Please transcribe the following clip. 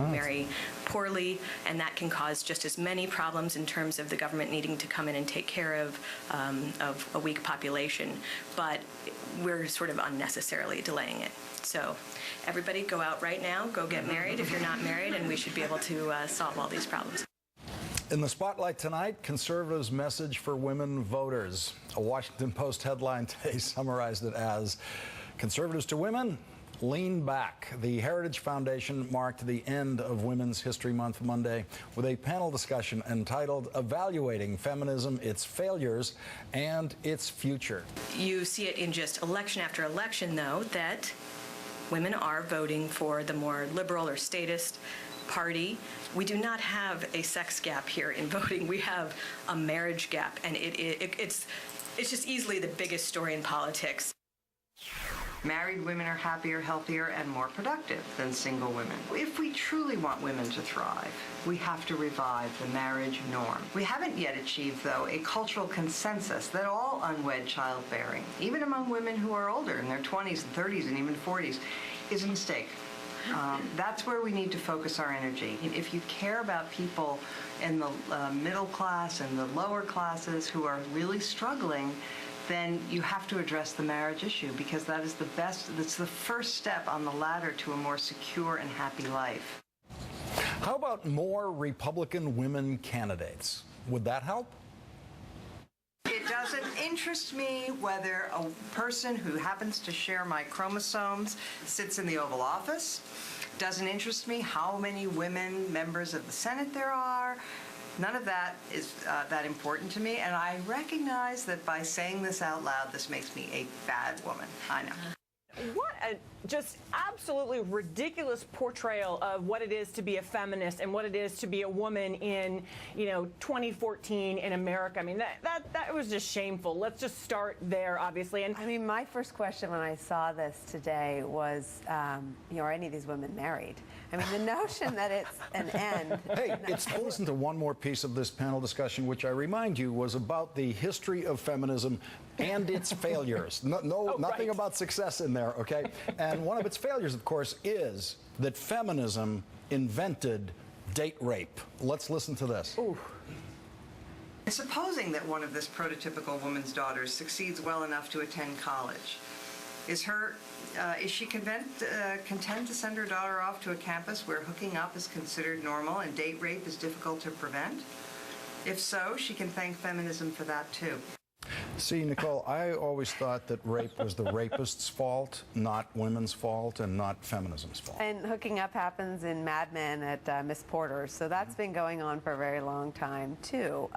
marry poorly, and that can cause just as many problems in terms of the government needing to come in and take care of a weak population. But we're sort of unnecessarily delaying it. So everybody go out right now, go get married if you're not married, and we should be able to solve all these problems. In the spotlight tonight, conservatives' message for women voters. A Washington Post headline today summarized it as, "Conservatives to women, lean back." The Heritage Foundation marked the end of Women's History Month Monday with a panel discussion entitled "Evaluating Feminism, Its Failures and Its Future." You see it in just election after election, though, that women are voting for the more liberal or statist party. We do not have a sex gap here in voting. We have a marriage gap, and it's just easily the biggest story in politics. Married women are happier, healthier, and more productive than single women. If we truly want women to thrive, we have to revive the marriage norm. We haven't yet achieved, though, a cultural consensus that all unwed childbearing, even among women who are older, in their 20s and 30s and even 40s, is a mistake. That's where we need to focus our energy. If you care about people in the middle class and the lower classes who are really struggling, then you have to address the marriage issue, because that is that's the first step on the ladder to a more secure and happy life. How about more Republican women candidates? Would that help? It doesn't interest me whether a person who happens to share my chromosomes sits in the Oval Office. Doesn't interest me how many women members of the Senate there are. None of that is that important to me, and I recognize that by saying this out loud, this makes me a bad woman. I know. What a just absolutely ridiculous portrayal of what it is to be a feminist and what it is to be a woman in, 2014 in America. I mean, that was just shameful. Let's just start there, obviously. And I mean, my first question when I saw this today was, are any of these women married? I mean, the notion that it's an end. Hey, listen to one more piece of this panel discussion, which I remind you was about the history of feminism and its failures. Nothing right. about success in there, okay? And one of its failures, of course, is that feminism invented date rape. Let's listen to this. Ooh. Supposing that one of this prototypical woman's daughters succeeds well enough to attend college, is she content to send her daughter off to a campus where hooking up is considered normal and date rape is difficult to prevent? If so, she can thank feminism for that too. See, Nicole, I always thought that rape was the rapist's fault, not women's fault, and not feminism's fault. And hooking up happens in Mad Men at Miss Porter's, so that's been going on for a very long time, too.